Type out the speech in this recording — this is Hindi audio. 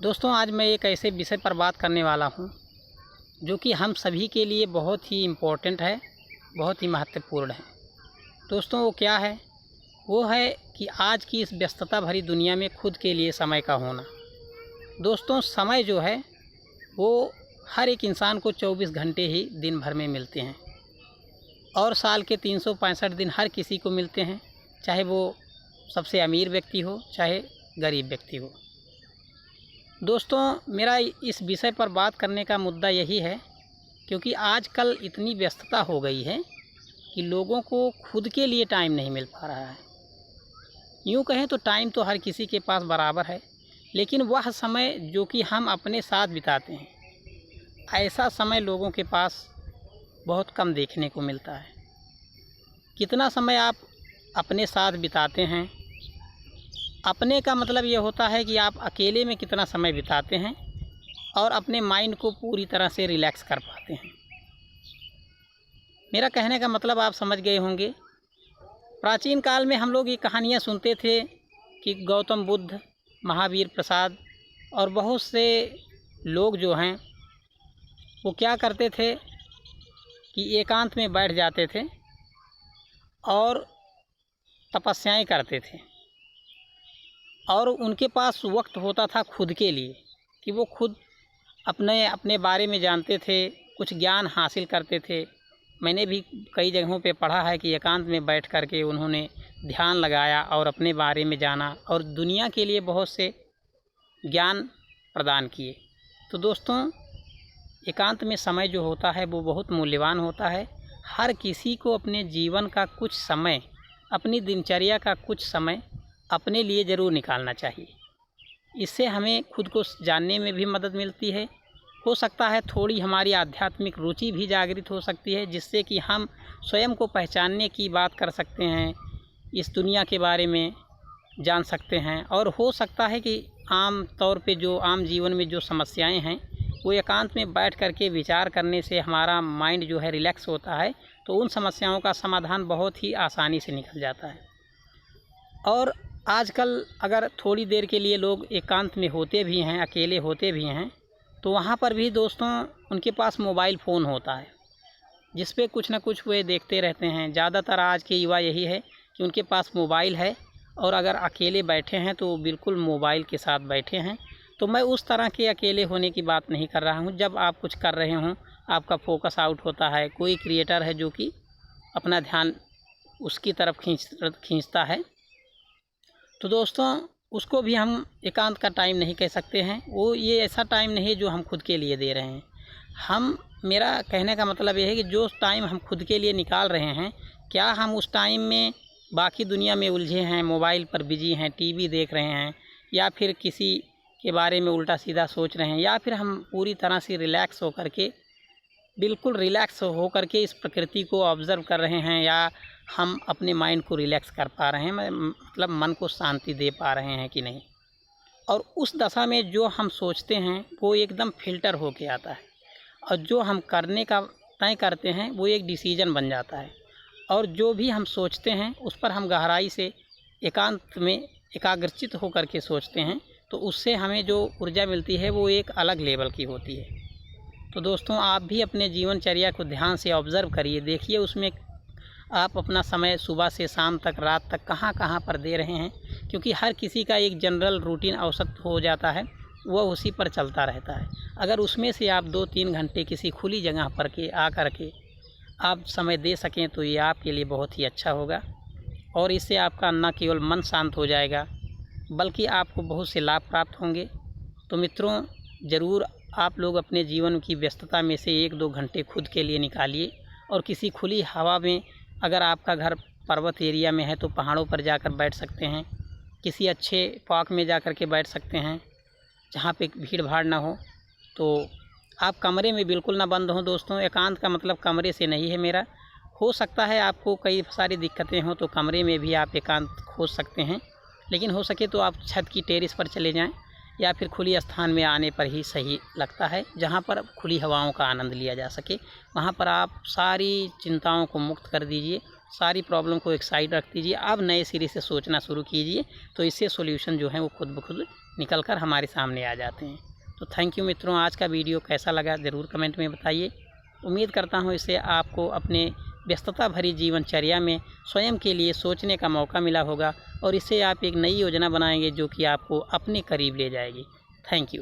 दोस्तों, आज मैं एक ऐसे विषय पर बात करने वाला हूँ जो कि हम सभी के लिए बहुत ही इम्पोर्टेंट है, बहुत ही महत्वपूर्ण है। दोस्तों, वो क्या है? वो है कि आज की इस व्यस्तता भरी दुनिया में खुद के लिए समय का होना। दोस्तों, समय जो है वो हर एक इंसान को 24 घंटे ही दिन भर में मिलते हैं और साल के 365 दिन हर किसी को मिलते हैं, चाहे वो सबसे अमीर व्यक्ति हो, चाहे गरीब व्यक्ति हो। दोस्तों, मेरा इस विषय पर बात करने का मुद्दा यही है क्योंकि आजकल इतनी व्यस्तता हो गई है कि लोगों को खुद के लिए टाइम नहीं मिल पा रहा है। यूँ कहें तो टाइम तो हर किसी के पास बराबर है, लेकिन वह समय जो कि हम अपने साथ बिताते हैं, ऐसा समय लोगों के पास बहुत कम देखने को मिलता है। कितना समय आप अपने साथ बिताते हैं? अपने का मतलब ये होता है कि आप अकेले में कितना समय बिताते हैं और अपने माइंड को पूरी तरह से रिलैक्स कर पाते हैं। मेरा कहने का मतलब आप समझ गए होंगे। प्राचीन काल में हम लोग ये कहानियाँ सुनते थे कि गौतम बुद्ध, महावीर प्रसाद और बहुत से लोग जो हैं वो क्या करते थे कि एकांत में बैठ जाते थे और तपस्याएं करते थे और उनके पास वक्त होता था खुद के लिए कि वो खुद अपने अपने बारे में जानते थे, कुछ ज्ञान हासिल करते थे। मैंने भी कई जगहों पे पढ़ा है कि एकांत में बैठ कर के उन्होंने ध्यान लगाया और अपने बारे में जाना और दुनिया के लिए बहुत से ज्ञान प्रदान किए। तो दोस्तों, एकांत में समय जो होता है वो बहुत मूल्यवान होता है। हर किसी को अपने जीवन का कुछ समय, अपनी दिनचर्या का कुछ समय अपने लिए ज़रूर निकालना चाहिए। इससे हमें खुद को जानने में भी मदद मिलती है। हो सकता है थोड़ी हमारी आध्यात्मिक रुचि भी जागृत हो सकती है, जिससे कि हम स्वयं को पहचानने की बात कर सकते हैं, इस दुनिया के बारे में जान सकते हैं। और हो सकता है कि आम तौर पे जो आम जीवन में जो समस्याएं हैं वो एकांत में बैठ कर के विचार करने से हमारा माइंड जो है रिलैक्स होता है, तो उन समस्याओं का समाधान बहुत ही आसानी से निकल जाता है। और आजकल अगर थोड़ी देर के लिए लोग एकांत में होते भी हैं, अकेले होते भी हैं, तो वहाँ पर भी दोस्तों उनके पास मोबाइल फ़ोन होता है जिस पे कुछ ना कुछ वे देखते रहते हैं। ज़्यादातर आज के युवा यही है कि उनके पास मोबाइल है और अगर अकेले बैठे हैं तो बिल्कुल मोबाइल के साथ बैठे हैं। तो मैं उस तरह के अकेले होने की बात नहीं कर रहा हूँ। जब आप कुछ कर रहे हों, आपका फोकस आउट होता है, कोई क्रिएटर है जो कि अपना ध्यान उसकी तरफ खींचता है, तो दोस्तों उसको भी हम एकांत का टाइम नहीं कह सकते हैं। वो ये ऐसा टाइम नहीं है जो हम खुद के लिए दे रहे हैं। मेरा कहने का मतलब ये है कि जो टाइम हम खुद के लिए निकाल रहे हैं, क्या हम उस टाइम में बाकी दुनिया में उलझे हैं, मोबाइल पर बिजी हैं, टीवी देख रहे हैं, या फिर किसी के बारे में उल्टा सीधा सोच रहे हैं, या फिर हम पूरी तरह से रिलैक्स होकर के, बिल्कुल रिलैक्स होकर के इस प्रकृति को ऑब्ज़र्व कर रहे हैं, या हम अपने माइंड को रिलैक्स कर पा रहे हैं, मतलब मन को शांति दे पा रहे हैं कि नहीं। और उस दशा में जो हम सोचते हैं वो एकदम फ़िल्टर होके आता है और जो हम करने का तय करते हैं वो एक डिसीजन बन जाता है। और जो भी हम सोचते हैं उस पर हम गहराई से एकांत में एकाग्रचित होकर के सोचते हैं, तो उससे हमें जो ऊर्जा मिलती है वो एक अलग लेवल की होती है। तो दोस्तों, आप भी अपने जीवनचर्या को ध्यान से ऑब्ज़र्व करिए, देखिए उसमें आप अपना समय सुबह से शाम तक, रात तक कहाँ कहाँ पर दे रहे हैं, क्योंकि हर किसी का एक जनरल रूटीन औसत हो जाता है, वह उसी पर चलता रहता है। अगर उसमें से आप 2-3 घंटे किसी खुली जगह पर के आकर के आप समय दे सकें तो ये आपके लिए बहुत ही अच्छा होगा और इससे आपका न केवल मन शांत हो जाएगा बल्कि आपको बहुत से लाभ प्राप्त होंगे। तो मित्रों, ज़रूर आप लोग अपने जीवन की व्यस्तता में से 1-2 घंटे खुद के लिए निकालिए और किसी खुली हवा में, अगर आपका घर पर्वत एरिया में है तो पहाड़ों पर जाकर बैठ सकते हैं, किसी अच्छे पार्क में जाकर के बैठ सकते हैं जहाँ पे भीड़ भाड़ ना हो। तो आप कमरे में बिल्कुल ना बंद हों। दोस्तों, एकांत का मतलब कमरे से नहीं है मेरा। हो सकता है आपको कई सारी दिक्कतें हों तो कमरे में भी आप एकांत खोज सकते हैं, लेकिन हो सके तो आप छत की टेरेस पर चले जाएं या फिर खुली स्थान में आने पर ही सही लगता है, जहाँ पर खुली हवाओं का आनंद लिया जा सके। वहाँ पर आप सारी चिंताओं को मुक्त कर दीजिए सारी प्रॉब्लम को एक साइड रख दीजिए, अब नए सिरे से सोचना शुरू कीजिए, तो इससे सॉल्यूशन जो है वो खुद ब खुद निकल कर हमारे सामने आ जाते हैं। तो थैंक यू मित्रों, आज का वीडियो कैसा लगा ज़रूर कमेंट में बताइए। उम्मीद करता हूँ इससे आपको अपने व्यस्तता भरी जीवनचर्या में स्वयं के लिए सोचने का मौका मिला होगा और इससे आप एक नई योजना बनाएंगे जो कि आपको अपने करीब ले जाएगी। Thank you.